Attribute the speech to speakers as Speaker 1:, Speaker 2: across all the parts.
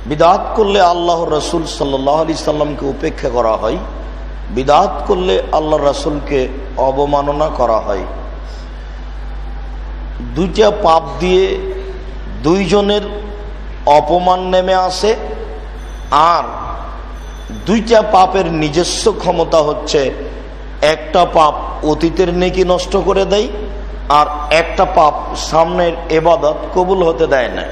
Speaker 1: বিদআত করলে আল্লাহ রাসূল সাল্লাল্লাহু আলাইহি সাল্লামকে উপেক্ষা করা হয়, বিদআত করলে আল্লাহ রাসূলকে অবমাননা করা হয়। দুইটা পাপ দিয়ে দুইজনের অপমান নেমে আসে, আর দুইটা পাপের নিজস্ব ক্ষমতা হচ্ছে একটা পাপ অতীতের নেকি নষ্ট করে দেয়, আর একটা পাপ সামনের ইবাদত কবুল হতে দেয় না।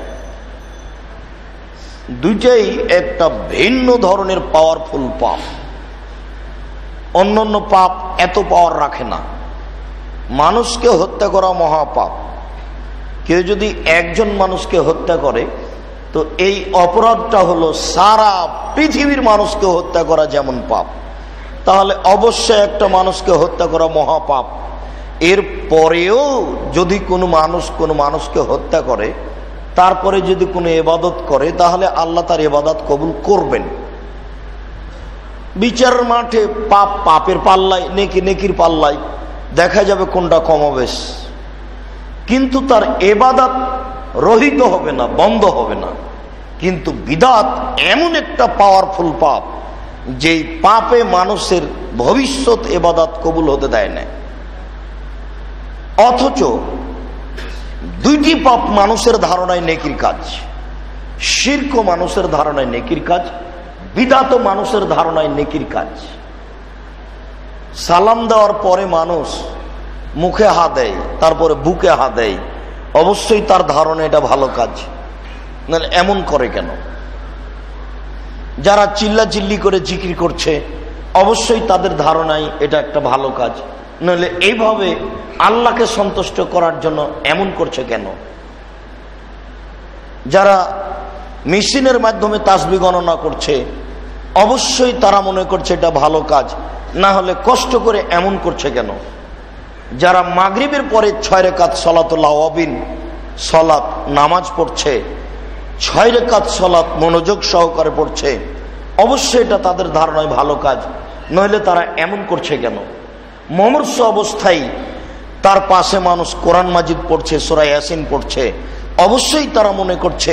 Speaker 1: দুইটাই একটা ভিন্ন ধরনের পাওয়ারফুল পাপ। অন্যান্য পাপ এত পাওয়ার রাখে না। মানুষকে হত্যা করা মহাপাপ। কেউ যদি একজন মানুষকে হত্যা করে তো এই অপরাধটা হলো সারা পৃথিবীর মানুষকে হত্যা করা যেমন পাপ, তাহলে অবশ্যই একটা মানুষকে হত্যা করা মহাপাপ। এর পরেও যদি কোনো মানুষকে হত্যা করে, তারপরে যদি কোনো ইবাদত করে, তাহলে আল্লাহ তার ইবাদত কবুল করবেন। বিচারের মাঠে পাপ পাপের পাল্লায়, নেকি নেকির পাল্লায় দেখা যাবে কোনটা কমবেশ, কিন্তু তার ইবাদত রহিত হবে না, বন্ধ হবে না। কিন্তু বিদআত এমন একটা পাওয়ারফুল পাপ, যেই পাপে মানুষের ভবিষ্যৎ ইবাদত কবুল হতে দেয় না। অথচ দুইটি পাপ মানুষের ধারণায় নেকির কাজ। শিরক মানুষের ধারণায় নেকির কাজ, বিদআত মানুষের ধারণায় নেকির কাজ। সালাম দেওয়ার পরে মানুষ মুখে হা দেয়, তারপরে বুকে হা দেয়, অবশ্যই তার ধারণা এটা ভালো কাজ। এমন করে কেন? যারা চিল্লাচিল্লি করে জিকির করছে, অবশ্যই তাদের ধারণায় এটা একটা ভালো কাজ। নইলে এইভাবে আল্লাহকে সন্তুষ্ট করার জন্য এমন করছে কেন? যারা মেশিনের মাধ্যমে তাসবিহ গণনা করছে, অবশ্যই তারা মনে করছে এটা ভালো কাজ, না হলে কষ্ট করে এমন করছে কেন? যারা মাগরিবের পরে 6 রাকাত সালাতুল আওয়াবিন সালাত নামাজ পড়ছে, 6 রাকাত সালাত মনোযোগ সহকারে পড়ছে, অবশ্যই এটা তাদের ধারণায় ভালো কাজ, নইলে তারা এমন করছে কেন? মুমূর্ষ অবস্থায় তার পাশে মানুষ কোরআন মাজিদ পড়ছে, সূরা ইয়াসিন পড়ছে, অবশ্যই তারা মনে করছে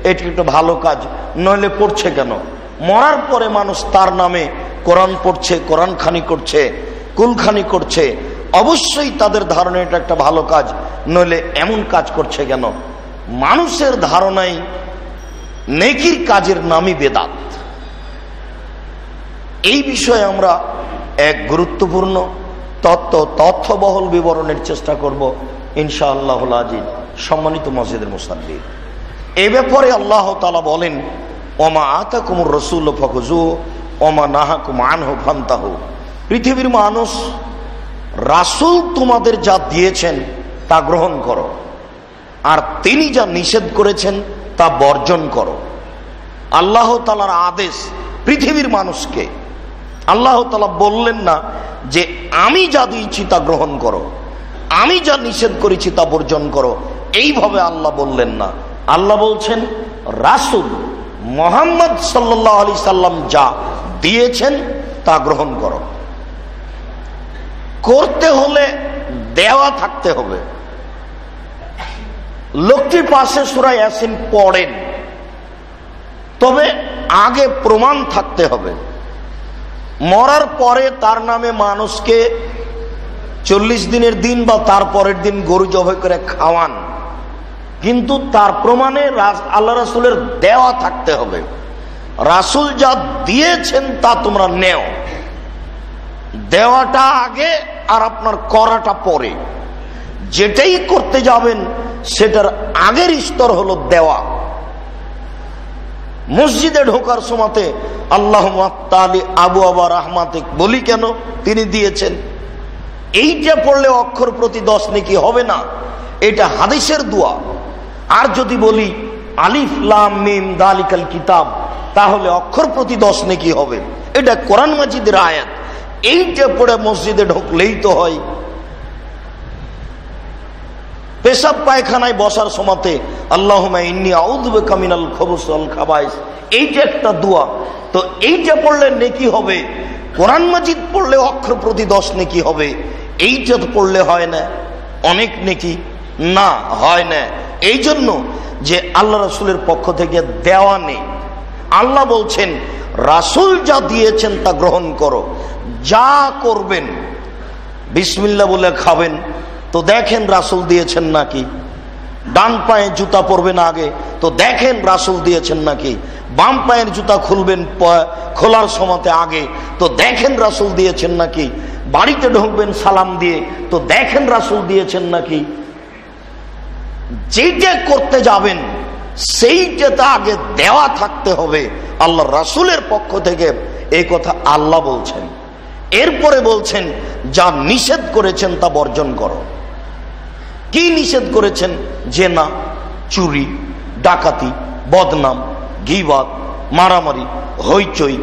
Speaker 1: এটি একটা ভালো কাজ, নইলে পড়ছে কেন? মরার পরে মানুষ তার নামে কোরআন পড়ছে, কোরআন খানি করছে, কুলখানি করছে, অবশ্যই তাদের ধারণা এটা একটা ভালো কাজ, নইলে এমন কাজ করছে কেন? মানুষের ধারণায় নেকির কাজের নামই বেদাত। এই বিষয়ে আমরা এক গুরুত্বপূর্ণ তথ্যবহল বিবরণের চেষ্টা করব ইনশাআল্লাহুল আজিজ। সম্মানিত মসজিদের মুসাল্লি, এই ব্যাপারে আল্লাহ তাআলা বলেন, ওমা আতাকুমুর রাসূলু ফাখুযু ওমা নাহাকুম আনহু ফান্তাহু। পৃথিবীর মানুষ, রাসূল তোমাদের যা দিয়েছেন তা গ্রহণ করো, আর তিনি যা নিষেধ করেছেন তা বর্জন করো। আল্লাহ তাআলার আদেশ পৃথিবীর মানুষকে। আল্লাহ তাআলা বললেন না যে আমি যা দিয়েছি তা গ্রহণ করো, আমি যা নিষেধ করেছি তা বর্জন করো, এইভাবে আল্লাহ বললেন না। আল্লাহ বলছেন রাসূল মুহাম্মদ সাল্লাল্লাহু আলাইহি সাল্লাম যা দিয়েছেন তা গ্রহণ করো। করতে হলে দেওয়া থাকতে হবে। লোকটির পাশে সূরা ইয়াসিন পড়েন, তবে আগে প্রমাণ থাকতে হবে। মরার পরে তার নামে মানুষকে 40 দিনের দিন বা তার পরের দিন গরু জবাই করে খাওয়ান, কিন্তু তার প্রমাণে আল্লাহ রাসূলের দেওয়া থাকতে হবে। রাসূল যা দিয়েছেন তা তোমরা নেও। দেওয়াটা আগে আর আপনার করাটা পরে। যেটাই করতে যাবেন সেটার আগের স্তর হলো দেওয়া। মসজিদে ঢোকার সময়তে আল্লাহুম্মা তালি আবু আবা রাহমাতিক বলি কেন? তিনি দিয়েছেন। এইটা পড়লে অক্ষর প্রতি 10 নেকি হবে না, এটা হাদিসের দোয়া। আর যদি বলি আলিফ লাম মিম যালিকাল কিতাব, তাহলে অক্ষর প্রতি 10 নেকি হবে। এটা কোরআন মাজিদের আয়াত। এইটা পড়ে মসজিদে ঢুকলেই তো হয়। পেশাব পায়খানায় বসার সময়তে আল্লাহুম্মা ইন্নী আউযু বিকা মিনাল খুবুসি ওয়াল খাবাইস, এইটা একটা দোয়া। তো এইটা পড়লে নেকি হবে। কোরআন মাজিদ পড়লে অক্ষর প্রতি 10 নেকি হবে। এইটা তো পড়লে হয় না অনেক নেকি? না, হয় না। এই জন্য যে আল্লাহ রাসূলের পক্ষ থেকে দেওয়া নেই। আল্লাহ বলছেন রাসূল যা দিয়েছেন তা গ্রহণ করো। যা করবেন, বিসমিল্লাহ বলে খাবেন, তো দেখেন রাসূল দিয়েছেন নাকি। ডান পায়ে জুতা পরবেন আগে, তো দেখেন রাসূল দিয়েছেন নাকি। বাম পায়ের জুতা খুলবেন খোলার সময়তে আগে, তো দেখেন রাসূল দিয়েছেন নাকি। বাড়িতে ঢুকবেন সালাম দিয়ে, তো দেখেন রাসূল দিয়েছেন নাকি। যেটা করতে যাবেন সেইটাতে আগে দেওয়া থাকতে হবে। আল্লাহ রাসূলের পক্ষ থেকে এই কথা আল্লাহ বলছেন। এরপরে বলছেন যা নিষেধ করেছেন তা বর্জন করো। কি নিষেধ করেছেন? জেনা, চুরি, ডাকাতি, বদনাম, গীবত, মারামারি, হইচই,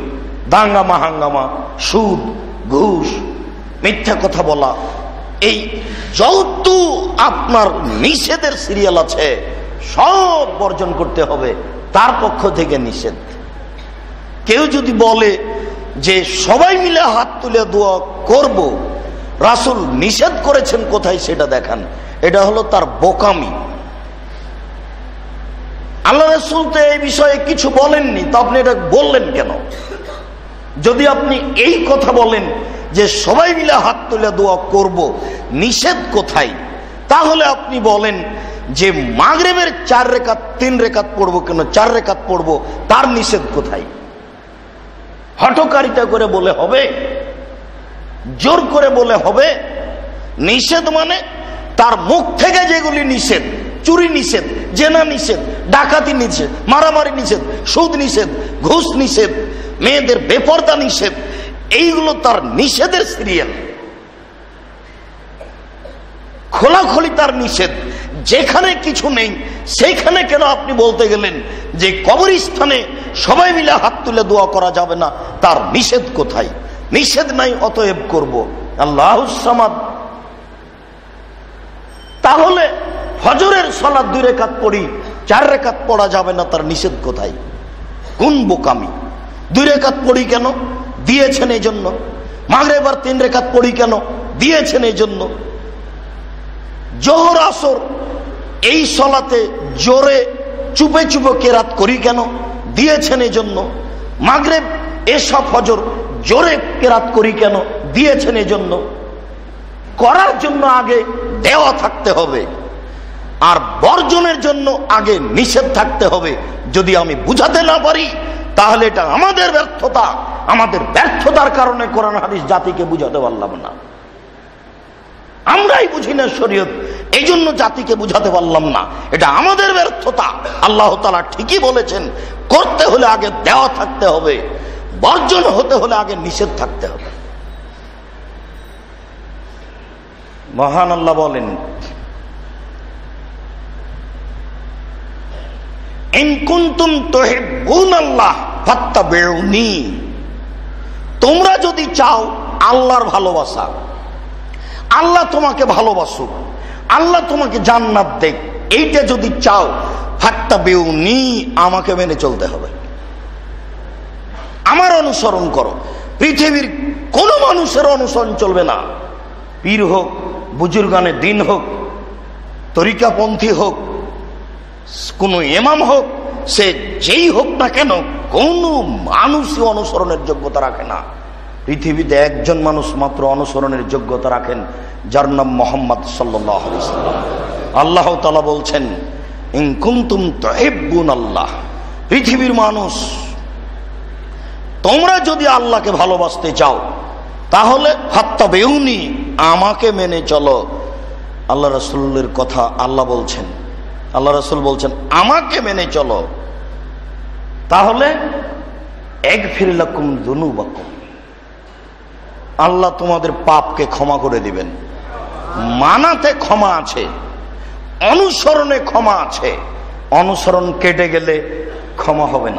Speaker 1: দাঙ্গামা হাঙ্গামা, সুদ, ঘুষ, মিথ্যা কথা বলা, এই যত আপনার নিষেধের সিরিয়াল আছে সব বর্জন করতে হবে। তার পক্ষ থেকে নিষেধ। কেউ যদি বলে যে সবাই মিলে হাত তুলে দোয়া করব, রাসূল নিষেধ করেছেন কোথায় সেটা দেখান, এটা হলো তার বোকামি। আল্লাহ রাসূল তো এই বিষয়ে কিছু বলেননি, তো আপনি এটা বললেন কেন? যদি আপনি এই কথা বলেন যে সবাই মিলে হাত তুলে দোয়া করব, নিষেধ কোথায়, তাহলে আপনি বলেন যে মাগরিবের 4 রাকাত 3 রাকাত পড়বো কেন, 4 রাকাত পড়বো, তার নিষেধ কোথায়? হঠকারিতা করে বলে হবে? জোর করে বলে হবে? নিষেধ মানে তার মুখ থেকে যেগুলি নিষেধ, চুরি নিষেধ, জেনা নিষেধ, ডাকাতি নিষেধ, মারামারি নিষেধ, সুদ নিষেধ, ঘুষ নিষেধ, মেয়েদের বেপরদা নিষেধ, এইগুলো তার নিষেধের সিরিয়াল। খোলাখুলি তার নিষেধ। যেখানে কিছু নেই সেইখানে কেন আপনি বলতে গেলেন যে কবরস্থানে সবাই মিলে হাত তুলে দোয়া করা যাবে না, তার নিষেধ কোথায়? নিষেধ নাই, অতএব করব। আল্লাহুস সামাদ। তাহলে ফজরের সালাত 2 রাকাত পড়ি, 4 রাকাত পড়া যাবে না, তার নিষেধ কোথায়? কোন বোকামি! 2 রাকাত পড়ি কেন? দিয়েছেন এই জন্য। মাগরিব আর 3 রাকাত পড়ি কেন? দিয়েছেন এই জন্য। জোহর আসর এই সালাতে জোরে চুপে চুপে কেরাত করি কেন? দিয়েছেন এই জন্য। মাগরিব এশা ফজর জোরে কেরাত করি কেন? দিয়েছেন এই জন্য। করার জন্য আগে দেওয়া থাকতে হবে, আর বর্জনের জন্য আগে নিষেধ থাকতে হবে। যদি আমি বুঝাতে না পারি তাহলে এটা আমাদের ব্যর্থতা। আমাদের ব্যর্থতার কারণে কোরআন হাদিস জাতিকে বুঝাতে পারলাম না। আমরাই বুঝি না শরীয়ত, এই জন্য জাতিকে বুঝাতে পারলাম না। এটা আমাদের ব্যর্থতা। আল্লাহ তাআলা ঠিকই বলেছেন, করতে হলে আগে দেওয়া থাকতে হবে, বর্জন হতে হলে আগে নিষেধ থাকতে হবে। মহান আল্লাহ বলেন, ইন কুনতুম তুহিব্বুনাল্লাহ ফাত্তাবিউনি। তোমরা যদি চাও আল্লাহর ভালোবাসা, আল্লাহ তোমাকে ভালোবাসুক, আল্লাহ তোমাকে জান্নাত দেখ, এইটা যদি চাও, ফাত্তাবিউনি, আমাকে মেনে চলতে হবে, আমার অনুসরণ করো। পৃথিবীর কোন মানুষের অনুসরণ চলবে না। পীর হোক, বুজুর্গানে দিন হোক, তরিকাপন্থী হোক, কোন ইমাম হোক, সে যেই হোক না কেন, কোন মানুষই অনুসরণের যোগ্যতা রাখে না। পৃথিবীতে একজন মানুষ মাত্র অনুসরণের যোগ্যতা রাখেন, যার নাম মুহাম্মদ সাল্লাল্লাহু আলাইহি ওয়াসাল্লাম। আল্লাহ তাআলা বলছেন, ইন কুনতুম তুহিব্বুনাল্লাহ। পৃথিবীর মানুষ, তোমরা যদি আল্লাহকে ভালোবাসতে চাও তাহলে ফাত্তাবিউনি, আমাকে মেনে চলো। আল্লাহ রাসূলের কথা আল্লাহ বলছেন, আল্লাহ রাসূল বলছেন আমাকে মেনে চলো, তাহলে ইয়াগফির লাকুম যুনুবাকুম, আল্লাহ তোমাদের পাপকে ক্ষমা করে দিবেন। মানাতে ক্ষমা আছে, অনুসরণে ক্ষমা আছে। অনুসরণ কেটে গেলে ক্ষমা হবে না।